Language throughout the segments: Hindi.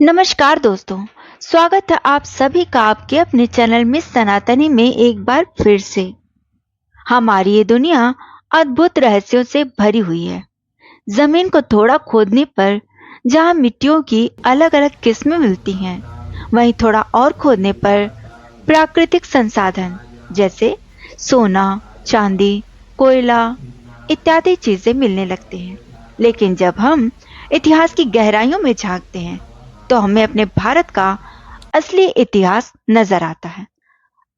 नमस्कार दोस्तों। स्वागत है आप सभी का आपके अपने चैनल मिस सनातनी में एक बार फिर से। हमारी ये दुनिया अद्भुत रहस्यों से भरी हुई है। जमीन को थोड़ा खोदने पर जहाँ मिट्टियों की अलग अलग किस्में मिलती हैं, वहीं थोड़ा और खोदने पर प्राकृतिक संसाधन जैसे सोना, चांदी, कोयला इत्यादि चीजें मिलने लगते हैं। लेकिन जब हम इतिहास की गहराइयों में झांकते हैं, तो हमें अपने भारत का असली इतिहास नजर आता है।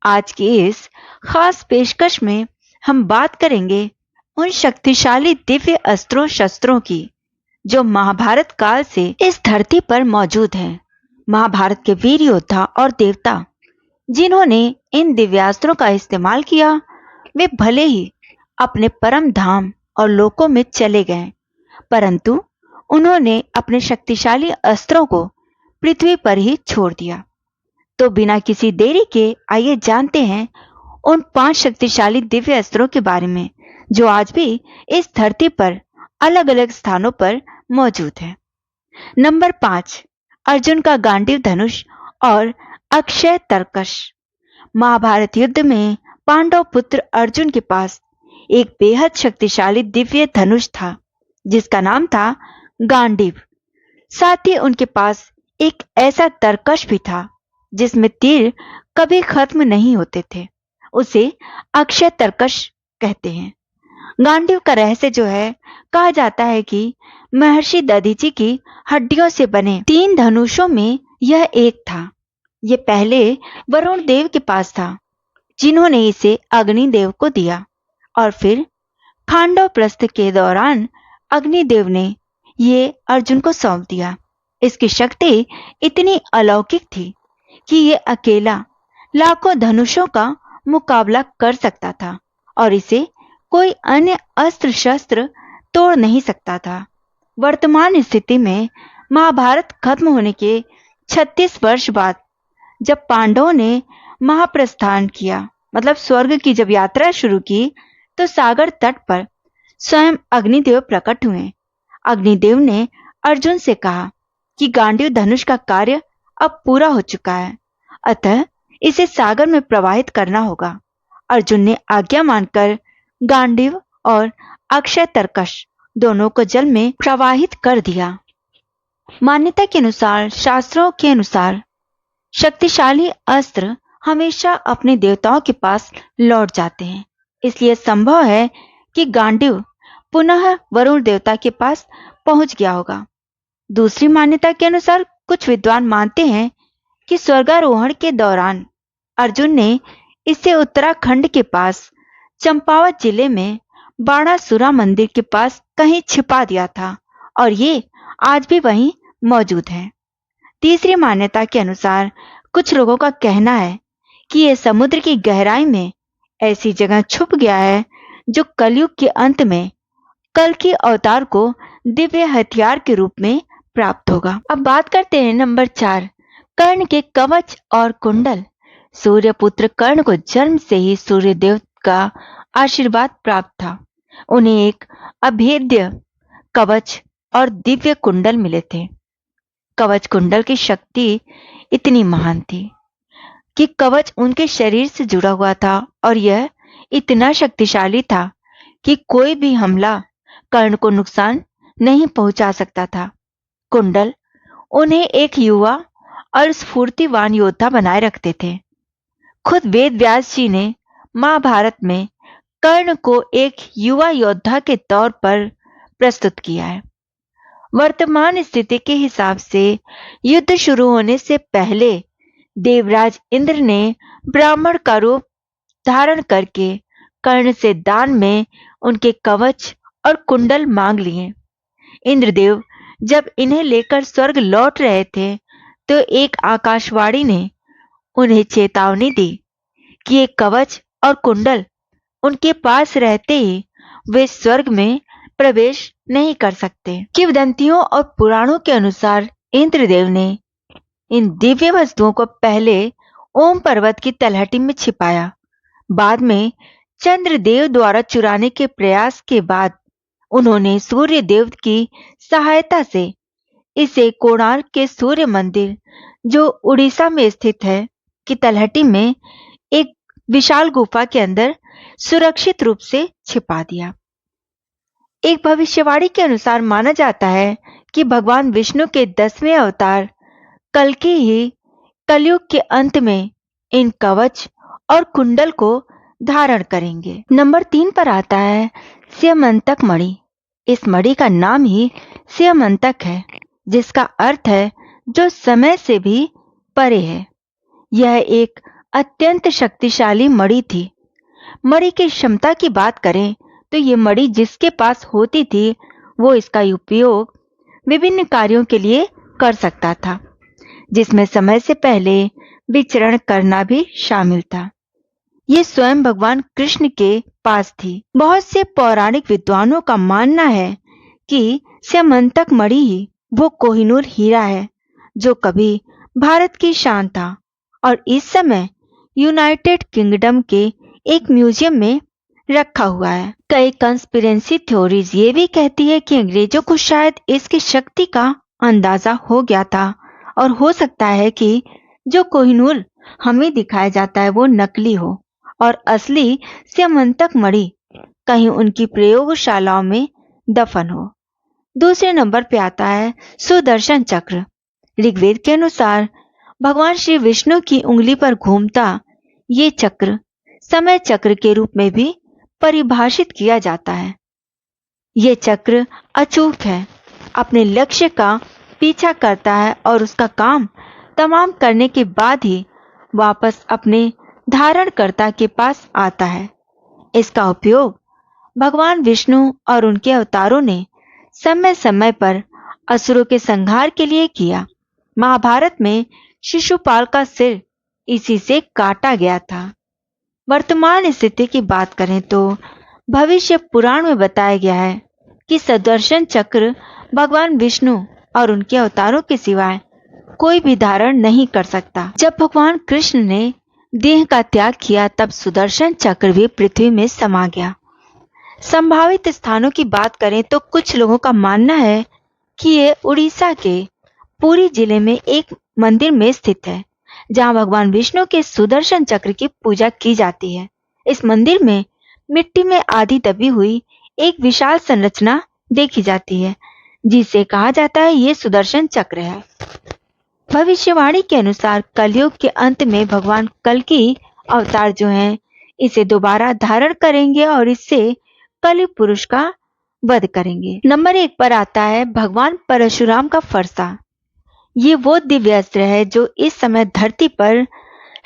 आज की इस खास पेशकश में हम बात करेंगे उन शक्तिशाली दिव्य अस्त्रों शस्त्रों की जो महाभारत काल से इस धरती पर मौजूद हैं। महाभारत के वीर योद्धा और देवता जिन्होंने इन दिव्यास्त्रों का इस्तेमाल किया, वे भले ही अपने परम धाम और लोकों में चले गए, परंतु उन्होंने अपने शक्तिशाली अस्त्रों को पृथ्वी पर ही छोड़ दिया। तो बिना किसी देरी के आइए जानते हैं उन 5 शक्तिशाली दिव्य अस्त्रों के बारे में जो आज भी इस धरती पर अलग अलग स्थानों पर मौजूद है। नंबर 5, अर्जुन का गांडीव धनुष और अक्षय तरकश। महाभारत युद्ध में पांडव पुत्र अर्जुन के पास एक बेहद शक्तिशाली दिव्य धनुष था जिसका नाम था गांडीव। साथ ही उनके पास एक ऐसा तरकश भी था जिसमें तीर कभी खत्म नहीं होते थे। उसे अक्षय तरकश कहते हैं। गांडीव का रहस्य जो है, कहा जाता है कि महर्षि दधीचि की हड्डियों से बने 3 धनुषों में यह एक था। ये पहले वरुण देव के पास था, जिन्होंने इसे अग्निदेव को दिया, और फिर खांडव प्रस्थ के दौरान अग्निदेव ने ये अर्जुन को सौंप दिया। इसकी शक्ति इतनी अलौकिक थी कि ये अकेला लाखों धनुषों का मुकाबला कर सकता था और इसे कोई अन्य अस्त्र शस्त्र तोड़ नहीं सकता था। वर्तमान स्थिति में महाभारत खत्म होने के 36 वर्ष बाद जब पांडवों ने महाप्रस्थान किया, मतलब स्वर्ग की जब यात्रा शुरू की, तो सागर तट पर स्वयं अग्निदेव प्रकट हुए। अग्निदेव ने अर्जुन से कहा कि गांडीव धनुष का कार्य अब पूरा हो चुका है, अतः इसे सागर में प्रवाहित करना होगा। अर्जुन ने आज्ञा मानकर गांडीव और अक्षय तरकश दोनों को जल में प्रवाहित कर दिया। मान्यता के अनुसार, शास्त्रों के अनुसार, शक्तिशाली अस्त्र हमेशा अपने देवताओं के पास लौट जाते हैं। इसलिए संभव है कि गांडीव पुनः वरुण देवता के पास पहुंच गया होगा। दूसरी मान्यता के अनुसार कुछ विद्वान मानते हैं कि स्वर्गारोहण के दौरान अर्जुन ने इसे उत्तराखंड के पास चंपावत जिले में बाणासुरा मंदिर के पास कहीं छिपा दिया था और ये आज भी वहीं मौजूद है। तीसरी मान्यता के अनुसार कुछ लोगों का कहना है कि यह समुद्र की गहराई में ऐसी जगह छुप गया है जो कलयुग के अंत में कल के अवतार को दिव्य हथियार के रूप में प्राप्त होगा। अब बात करते हैं नंबर 4, कर्ण के कवच और कुंडल। सूर्यपुत्र कर्ण को जन्म से ही सूर्यदेव का आशीर्वाद प्राप्त था। उन्हें एक अभेद्य कवच और दिव्य कुंडल मिले थे। कवच कुंडल की शक्ति इतनी महान थी कि कवच उनके शरीर से जुड़ा हुआ था और यह इतना शक्तिशाली था कि कोई भी हमला कर्ण को नुकसान नहीं पहुंचा सकता था। कुंडल उन्हें एक युवा और स्फूर्तिवान योद्धा बनाए रखते थे। खुद वेद व्यास जी ने महाभारत में कर्ण को एक युवा योद्धा के तौर पर प्रस्तुत किया है। वर्तमान स्थिति के हिसाब से युद्ध शुरू होने से पहले देवराज इंद्र ने ब्राह्मण का रूप धारण करके कर्ण से दान में उनके कवच और कुंडल मांग लिए। इंद्रदेव जब इन्हें लेकर स्वर्ग लौट रहे थे, तो एक आकाशवाणी ने उन्हें चेतावनी दी कि ये कवच और कुंडल उनके पास रहते ही वे स्वर्ग में प्रवेश नहीं कर सकते। किंवदंतियों और पुराणों के अनुसार इंद्रदेव ने इन दिव्य वस्तुओं को पहले ओम पर्वत की तलहटी में छिपाया। बाद में चंद्रदेव द्वारा चुराने के प्रयास के बाद उन्होंने सूर्य देव की सहायता से इसे कोणार्क के सूर्य मंदिर, जो उड़ीसा में स्थित है, की तलहटी में एक विशाल गुफा के अंदर सुरक्षित रूप से छिपा दिया। एक भविष्यवाणी के अनुसार माना जाता है कि भगवान विष्णु के 10वें अवतार कल्कि ही कलयुग के अंत में इन कवच और कुंडल को धारण करेंगे। नंबर 3 पर आता है स्यमंतक मणि। इस मणि का नाम ही स्यमंतक है, जिसका अर्थ है जो समय से भी परे है। यह एक अत्यंत शक्तिशाली मणि थी। मणि की क्षमता की बात करें तो ये मणि जिसके पास होती थी वो इसका उपयोग विभिन्न कार्यों के लिए कर सकता था, जिसमें समय से पहले विचरण करना भी शामिल था। ये स्वयं भगवान कृष्ण के पास थी। बहुत से पौराणिक विद्वानों का मानना है कि स्यमंतक मणि ही वो कोहिनूर हीरा है जो कभी भारत की शान था और इस समय यूनाइटेड किंगडम के एक म्यूजियम में रखा हुआ है। कई कंस्पिरेसी थ्योरीज ये भी कहती है कि अंग्रेजों को शायद इसकी शक्ति का अंदाजा हो गया था और हो सकता है कि जो कोहिनूर हमें दिखाया जाता है वो नकली हो और असली स्यमंतक मणि कहीं उनकी प्रयोगशालाओं में दफन हो। दूसरे नंबर पे आता है सुदर्शन चक्र। ऋग्वेद के अनुसार भगवान श्री विष्णु की उंगली पर घूमता ये चक्र समय चक्र के रूप में भी परिभाषित किया जाता है। ये चक्र अचूक है, अपने लक्ष्य का पीछा करता है और उसका काम तमाम करने के बाद ही वापस अपने धारणकर्ता के पास आता है। इसका उपयोग भगवान विष्णु और उनके अवतारों ने समय समय पर असुरों के संहार के लिए किया। महाभारत में शिशुपाल का सिर इसी से काटा गया था। वर्तमान स्थिति की बात करें तो भविष्य पुराण में बताया गया है कि सुदर्शन चक्र भगवान विष्णु और उनके अवतारों के सिवाय कोई भी धारण नहीं कर सकता। जब भगवान कृष्ण ने देह का त्याग किया तब सुदर्शन चक्र भी पृथ्वी में समा गया। संभावित स्थानों की बात करें तो कुछ लोगों का मानना है कि ये उड़ीसा के पुरी जिले में एक मंदिर में स्थित है, जहां भगवान विष्णु के सुदर्शन चक्र की पूजा की जाती है। इस मंदिर में मिट्टी में आधी दबी हुई एक विशाल संरचना देखी जाती है, जिसे कहा जाता है ये सुदर्शन चक्र है। भविष्यवाणी के अनुसार कलयुग के अंत में भगवान कल्कि अवतार जो हैं इसे दोबारा धारण करेंगे और इससे कलि पुरुष का वध करेंगे। नंबर 1 पर आता है भगवान परशुराम का फरसा। ये वो दिव्य अस्त्र है जो इस समय धरती पर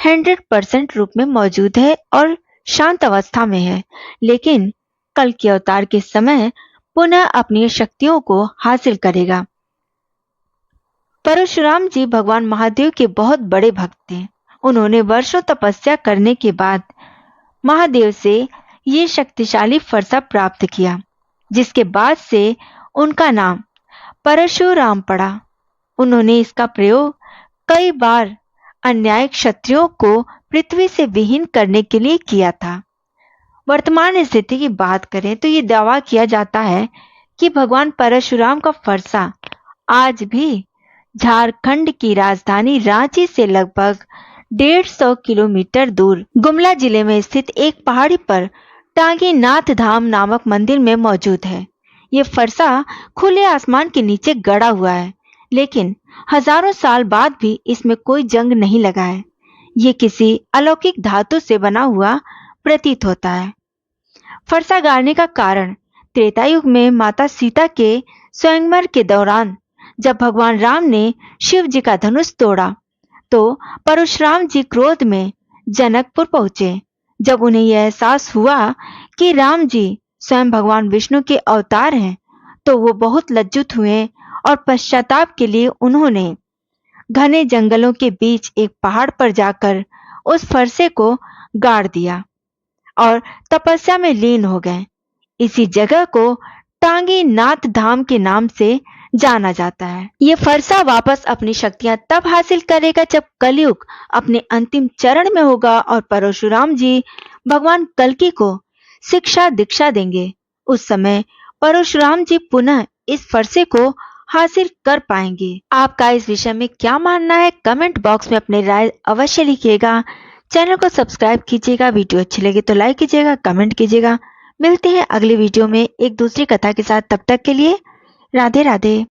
100% रूप में मौजूद है और शांत अवस्था में है, लेकिन कल के अवतार के समय पुनः अपनी शक्तियों को हासिल करेगा। परशुराम जी भगवान महादेव के बहुत बड़े भक्त थे। उन्होंने वर्षों तपस्या करने के बाद महादेव से ये शक्तिशाली फरसा प्राप्त किया, जिसके बाद से उनका नाम परशुराम पड़ा। उन्होंने इसका प्रयोग कई बार अन्यायी क्षत्रियों को पृथ्वी से विहीन करने के लिए किया था। वर्तमान स्थिति की बात करें तो ये दावा किया जाता है कि भगवान परशुराम का फरसा आज भी झारखंड की राजधानी रांची से लगभग 150 किलोमीटर दूर गुमला जिले में स्थित एक पहाड़ी पर टांगी नाथ धाम नामक मंदिर में मौजूद है। ये फरसा खुले आसमान के नीचे गड़ा हुआ है, लेकिन हजारों साल बाद भी इसमें कोई जंग नहीं लगा है। ये किसी अलौकिक धातु से बना हुआ प्रतीत होता है। फरसा गाड़ने का कारण त्रेता युग में माता सीता के स्वयंवर के दौरान जब भगवान राम ने शिव जी का धनुष तोड़ा तो परशुराम जी क्रोध में जनकपुर पहुंचे। जब उन्हें यह एहसास हुआ कि राम जी स्वयं भगवान विष्णु के अवतार हैं, तो वो बहुत लज्जित हुए और पश्चाताप के लिए उन्होंने घने जंगलों के बीच एक पहाड़ पर जाकर उस फरसे को गाड़ दिया और तपस्या में लीन हो गए। इसी जगह को टांगी नाथ धाम के नाम से जाना जाता है। ये फरसा वापस अपनी शक्तियां तब हासिल करेगा जब कलयुग अपने अंतिम चरण में होगा और परशुराम जी भगवान कल्कि को शिक्षा दीक्षा देंगे। उस समय परशुराम जी पुनः इस फरसे को हासिल कर पाएंगे। आपका इस विषय में क्या मानना है, कमेंट बॉक्स में अपनी राय अवश्य लिखिएगा। चैनल को सब्सक्राइब कीजिएगा, वीडियो अच्छी लगे तो लाइक कीजिएगा, कमेंट कीजिएगा। मिलते हैं अगले वीडियो में एक दूसरी कथा के साथ। तब तक के लिए राधे राधे।